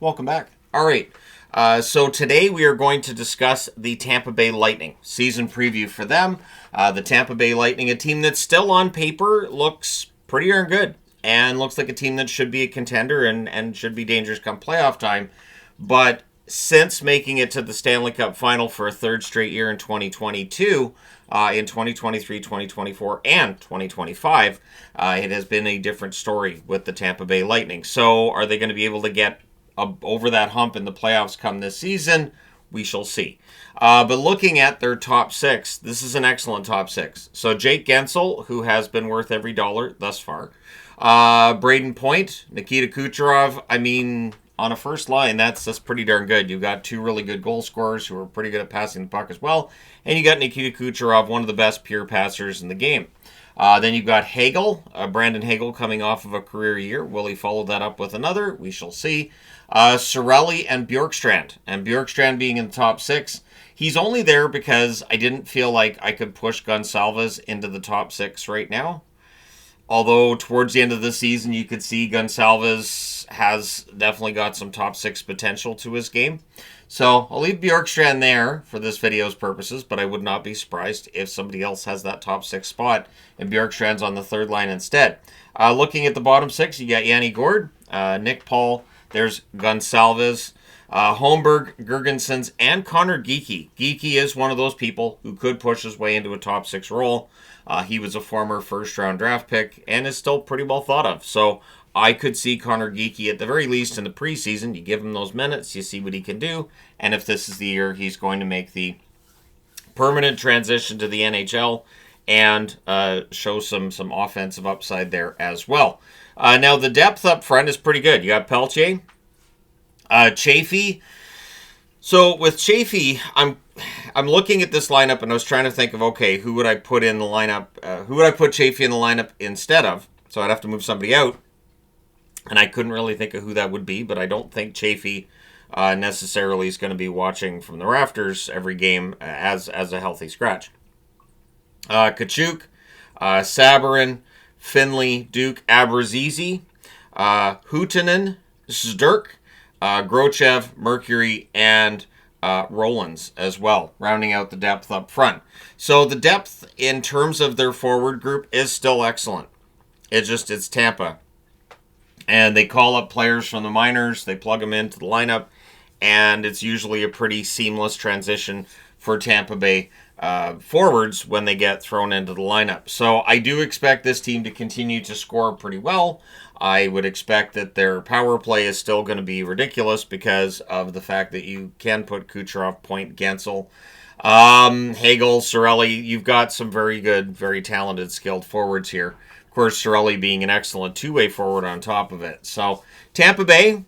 Welcome back. All right. So today we are going to discuss the Tampa Bay Lightning. Season preview for them. The Tampa Bay Lightning, a team that still on paper looks pretty darn good. And looks like a team that should be a contender and should be dangerous come playoff time. But since making it to the Stanley Cup Final for a third straight year in 2022, in 2023, 2024, and 2025, it has been a different story with the Tampa Bay Lightning. So are they going to be able to get over that hump in the playoffs come this season? We shall see. But looking at their top six, this is an excellent top six. So Jake Guentzel, who has been worth every dollar thus far. Braden Point, Nikita Kucherov. I mean, on a first line, that's pretty darn good. You've got two really good goal scorers who are pretty good at passing the puck as well. And you got Nikita Kucherov, one of the best pure passers in the game. Then you've got Hagel, Brandon Hagel coming off of a career year. Will he follow that up with another? We shall see. Cirelli and Bjorkstrand. And Bjorkstrand being in the top six. He's only there because I didn't feel like I could push Gonsalves into the top six right now. Although towards the end of the season, you could see Gonsalves has definitely got some top six potential to his game. So I'll leave Bjorkstrand there for this video's purposes, but I would not be surprised if somebody else has that top six spot and Bjorkstrand's on the third line instead. Looking at the bottom six, you got Yanni Gourde, Nick Paul, there's Gonsalves, Holmberg, Girgensons, and Connor Geekie. Geekie is one of those people who could push his way into a top six role. He was a former first-round draft pick and is still pretty well thought of. So I could see Connor Geekie at the very least in the preseason. You give him those minutes, you see what he can do. And if this is the year he's going to make the permanent transition to the NHL and show some offensive upside there as well. Now, the depth up front is pretty good. You got Peltier, Chaffee. So with Chaffee, I'm looking at this lineup and I was trying to think of, okay, who would I put in the lineup? Who would I put Chaffee in the lineup instead of? So I'd have to move somebody out. And I couldn't really think of who that would be, but I don't think Chaffee necessarily is going to be watching from the rafters every game as a healthy scratch. Kachuk, Sabarin, Finley, Duke, Abrazizi, Huhtinen, Sturk, Grochev, Mercury, and Rollins as well, rounding out the depth up front. So the depth in terms of their forward group is still excellent. It's Tampa. And they call up players from the minors, they plug them into the lineup, and it's usually a pretty seamless transition for Tampa Bay forwards when they get thrown into the lineup. So I do expect this team to continue to score pretty well. I would expect that their power play is still going to be ridiculous because of the fact that you can put Kucherov, Point, Guentzel, Hagel, Cirelli. You've got some very good, very talented, skilled forwards here. Of course, Cirelli being an excellent two-way forward on top of it. So Tampa Bay,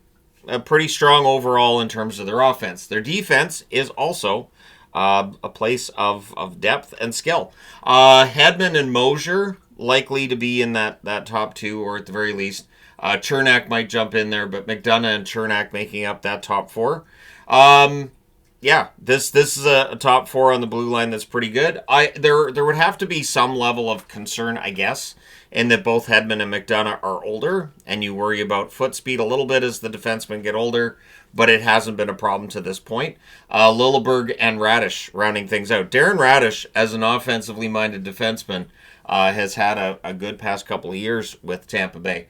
pretty strong overall in terms of their offense. Their defense is also a place of depth and skill. Hedman and Mosier likely to be in that top two, or at the very least, Chernak might jump in there, but McDonough and Chernak making up that top four. Yeah, this is a top four on the blue line that's pretty good. There would have to be some level of concern, I guess, in that both Hedman and McDonough are older, and you worry about foot speed a little bit as the defensemen get older, but it hasn't been a problem to this point. Lilleberg and Radish rounding things out. Darren Radish, as an offensively minded defenseman, has had a good past couple of years with Tampa Bay.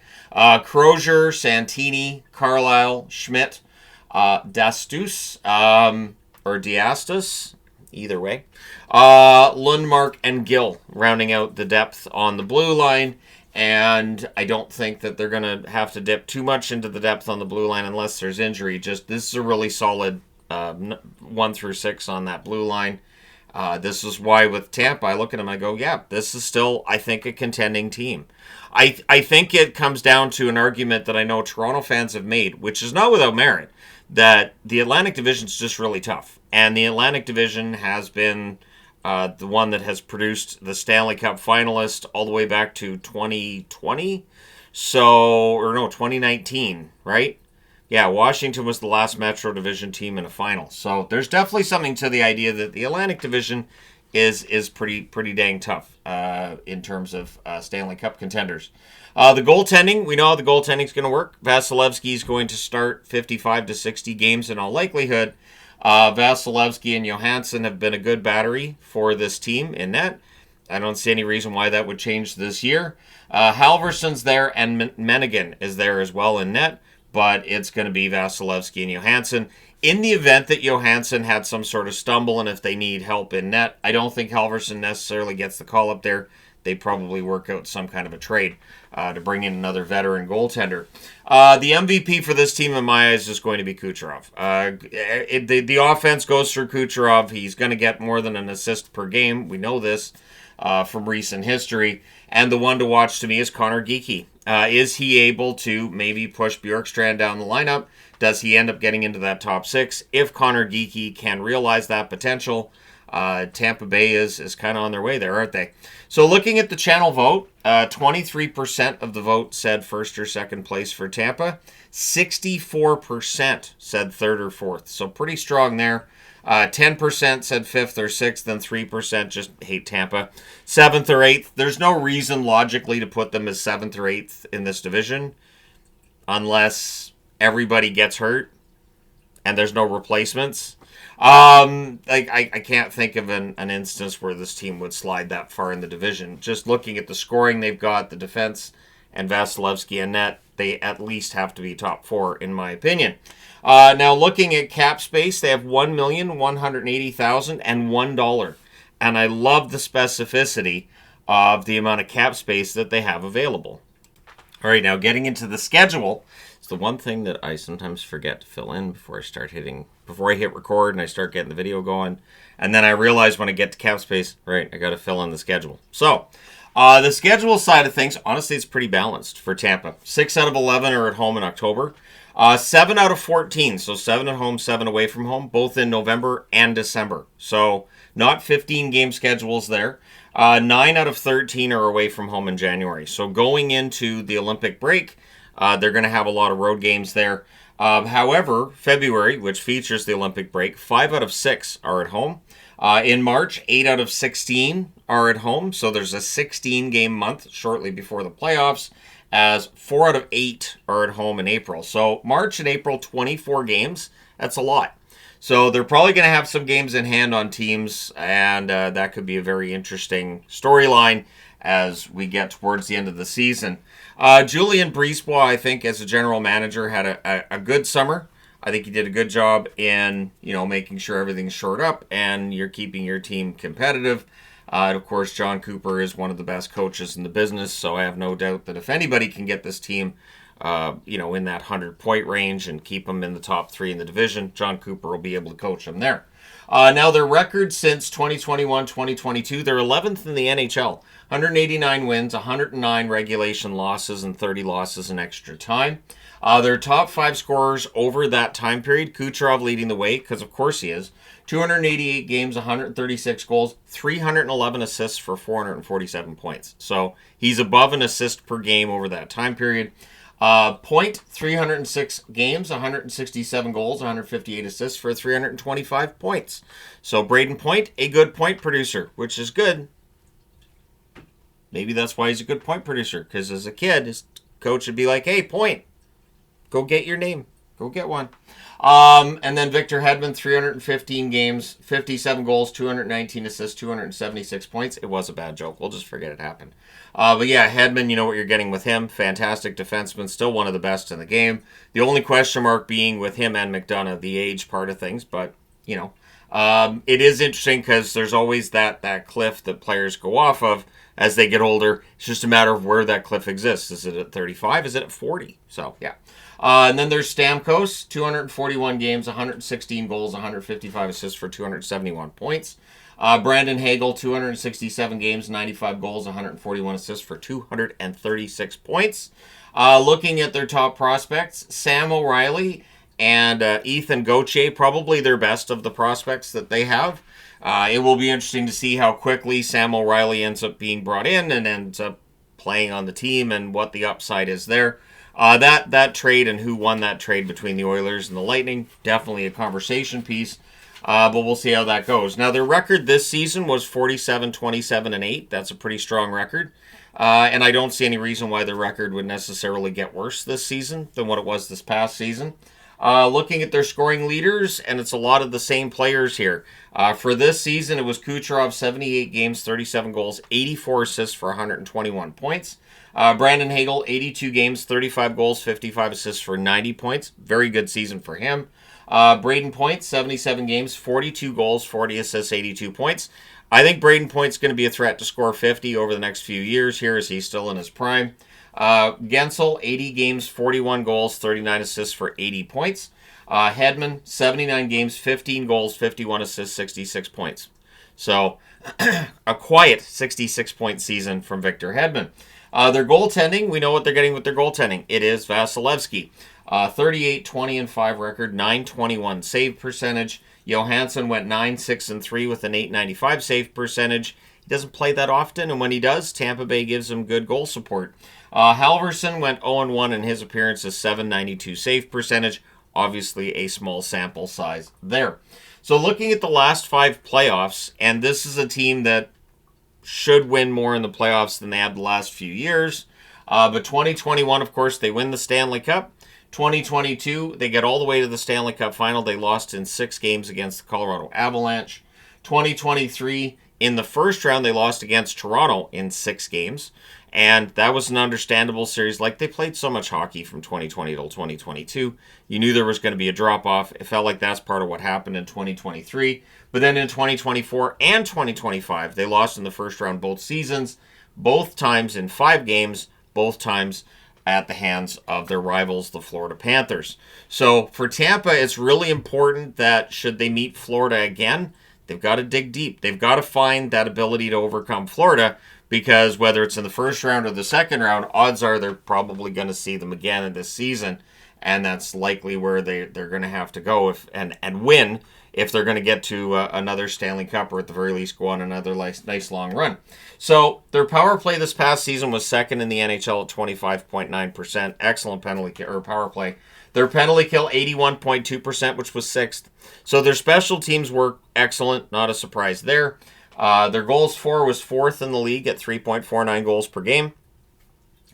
Crozier, Santini, Carlisle, Schmidt, Dastus, or Diastus, either way. Lundmark and Gill rounding out the depth on the blue line. And I don't think that they're going to have to dip too much into the depth on the blue line unless there's injury. Just this is a really solid 1 through 6 on that blue line. This is why with Tampa, I look at them, I go, yeah, this is still, I think, a contending team. I think it comes down to an argument that I know Toronto fans have made, which is not without merit, that the Atlantic Division is just really tough. And the Atlantic Division has been the one that has produced the Stanley Cup finalist all the way back to 2020. 2019, right? Yeah, Washington was the last Metro Division team in a final. So there's definitely something to the idea that the Atlantic Division is pretty dang tough in terms of Stanley Cup contenders. The goaltending, we know how the goaltending is going to work. Vasilevsky is going to start 55 to 60 games in all likelihood. Vasilevsky and Johansson have been a good battery for this team in net. I don't see any reason why that would change this year. Halverson's there, and Menigan is there as well in net, but it's going to be Vasilevsky and Johansson. In the event that Johansson had some sort of stumble and if they need help in net, I don't think Halverson necessarily gets the call up there. They probably work out some kind of a trade to bring in another veteran goaltender. The MVP for this team, in my eyes, is going to be Kucherov. The offense goes through Kucherov. He's going to get more than an assist per game. We know this from recent history. And the one to watch to me is Connor Geekie. Is he able to maybe push Bjorkstrand down the lineup? Does he end up getting into that top six? If Connor Geekie can realize that potential, Tampa Bay is kind of on their way there, aren't they? So looking at the channel vote, 23% of the vote said first or second place for Tampa. 64% said third or fourth. So pretty strong there. 10% said fifth or sixth, and 3% just hate Tampa. Seventh or eighth. There's no reason logically to put them as seventh or eighth in this division unless everybody gets hurt and there's no replacements. I can't think of an instance where this team would slide that far in the division. Just looking at the scoring they've got, the defense, and Vasilevsky and net, they at least have to be top four, in my opinion. Now, looking at cap space, they have $1,180,000 and $1. And I love the specificity of the amount of cap space that they have available. All right, now getting into the schedule. It's the one thing that I sometimes forget to fill in before I hit record and I start getting the video going. And then I realize when I get to cap space, right, I got to fill in the schedule. So, the schedule side of things, honestly, it's pretty balanced for Tampa. 6 out of 11 are at home in October. 7 out of 14, so 7 at home, 7 away from home, both in November and December. So, not 15-game schedules there. 9 out of 13 are away from home in January. So, going into the Olympic break, they're going to have a lot of road games there. However, February, which features the Olympic break, 5 out of 6 are at home. In March, 8 out of 16 are at home. So there's a 16-game month shortly before the playoffs, as 4 out of 8 are at home in April. So March and April, 24 games. That's a lot. So they're probably going to have some games in hand on teams, and that could be a very interesting storyline as we get towards the end of the season. Julien Brisebois, I think, as a general manager, had a good summer. I think he did a good job in, making sure everything's shored up and you're keeping your team competitive. And of course, John Cooper is one of the best coaches in the business, so I have no doubt that if anybody can get this team, in that 100-point range and keep them in the top 3 in the division, John Cooper will be able to coach them there. Now, their record since 2021-2022, they're 11th in the NHL. 189 wins, 109 regulation losses, and 30 losses in extra time. Their top 5 scorers over that time period, Kucherov leading the way, because of course he is. 288 games, 136 goals, 311 assists for 447 points. So he's above an assist per game over that time period. Point, 306 games, 167 goals, 158 assists for 325 points. So Braden Point, a good point producer, which is good. Maybe that's why he's a good point producer, because as a kid, his coach would be like, hey, Point, go get your name. Go get one. And then Victor Hedman, 315 games, 57 goals, 219 assists, 276 points. It was a bad joke. We'll just forget it happened. But yeah, Hedman, you know what you're getting with him. Fantastic defenseman, still one of the best in the game. The only question mark being with him and McDonough, the age part of things. But, it is interesting because there's always that cliff that players go off of as they get older. It's just a matter of where that cliff exists. Is it at 35? Is it at 40? So, yeah. And then there's Stamkos, 241 games, 116 goals, 155 assists for 271 points. Brandon Hagel, 267 games, 95 goals, 141 assists for 236 points. Looking at their top prospects, Sam O'Reilly and Ethan Gauthier, probably their best of the prospects that they have. It will be interesting to see how quickly Sam O'Reilly ends up being brought in and ends up playing on the team and what the upside is there. That trade and who won that trade between the Oilers and the Lightning, definitely a conversation piece. But we'll see how that goes. Now, their record this season was 47-27-8. That's a pretty strong record. And I don't see any reason why their record would necessarily get worse this season than what it was this past season. Looking at their scoring leaders, and it's a lot of the same players here. For this season, it was Kucherov, 78 games, 37 goals, 84 assists for 121 points. Brandon Hagel, 82 games, 35 goals, 55 assists for 90 points. Very good season for him. Braden Point, 77 games, 42 goals, 40 assists, 82 points. I think Braden Point's going to be a threat to score 50 over the next few years here as he's still in his prime. Gensel, 80 games, 41 goals, 39 assists for 80 points. Hedman, 79 games, 15 goals, 51 assists, 66 points. So, a quiet 66-point season from Victor Hedman. Their goaltending, we know what they're getting with their goaltending. It is Vasilevsky. 38-20-5 record, 921 save percentage. Johansson went 9-6-3 with an 895 save percentage. He doesn't play that often, and when he does, Tampa Bay gives him good goal support. Halverson went 0-1 in his appearances, 792 save percentage. Obviously, a small sample size there. So looking at the last 5 playoffs, and this is a team that should win more in the playoffs than they have the last few years. But 2021, of course, they win the Stanley Cup. 2022, they get all the way to the Stanley Cup final. They lost in 6 games against the Colorado Avalanche. 2023, in the first round, they lost against Toronto in 6 games. And that was an understandable series. Like, they played so much hockey from 2020 till 2022. You knew there was going to be a drop-off. It felt like that's part of what happened in 2023. But then in 2024 and 2025, they lost in the first round both seasons, both times in 5 games, both times at the hands of their rivals, the Florida Panthers. So for Tampa, it's really important that should they meet Florida again, they've got to dig deep. They've got to find that ability to overcome Florida, because whether it's in the first round or the second round, odds are they're probably going to see them again in this season, and that's likely where they're going to have to go and win if they're going to get to another Stanley Cup, or at the very least go on another nice long run. So their power play this past season was second in the NHL at 25.9%. Excellent penalty or power play. Their penalty kill, 81.2%, which was 6th. So their special teams were excellent. Not a surprise there. Their goals for was 4th in the league at 3.49 goals per game.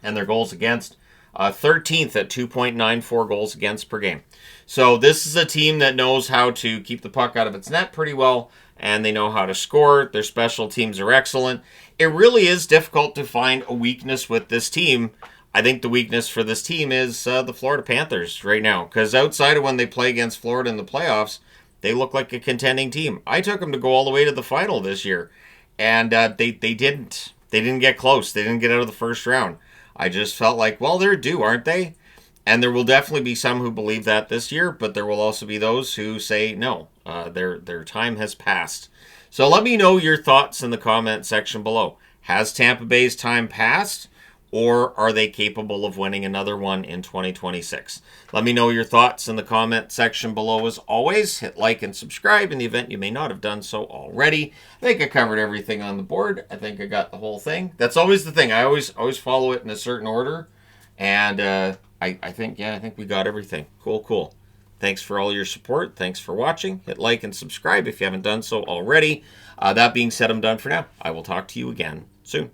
And their goals against, 13th at 2.94 goals against per game. So this is a team that knows how to keep the puck out of its net pretty well, and they know how to score. Their special teams are excellent. It really is difficult to find a weakness with this team. I think the weakness for this team is the Florida Panthers right now, because outside of when they play against Florida in the playoffs, they look like a contending team. I took them to go all the way to the final this year, and they didn't. They didn't get close. They didn't get out of the first round. I just felt like, well, they're due, aren't they? And there will definitely be some who believe that this year, but there will also be those who say no, their time has passed. So let me know your thoughts in the comment section below. Has Tampa Bay's time passed, or are they capable of winning another one in 2026? Let me know your thoughts in the comment section below. As always, hit like and subscribe in the event you may not have done so already. I think I covered everything on the board. I think I got the whole thing. That's always the thing. I always follow it in a certain order, and I think we got everything. Cool. Thanks for all your support. Thanks for watching. Hit like and subscribe if you haven't done so already. That being said, I'm done for now. I will talk to you again soon.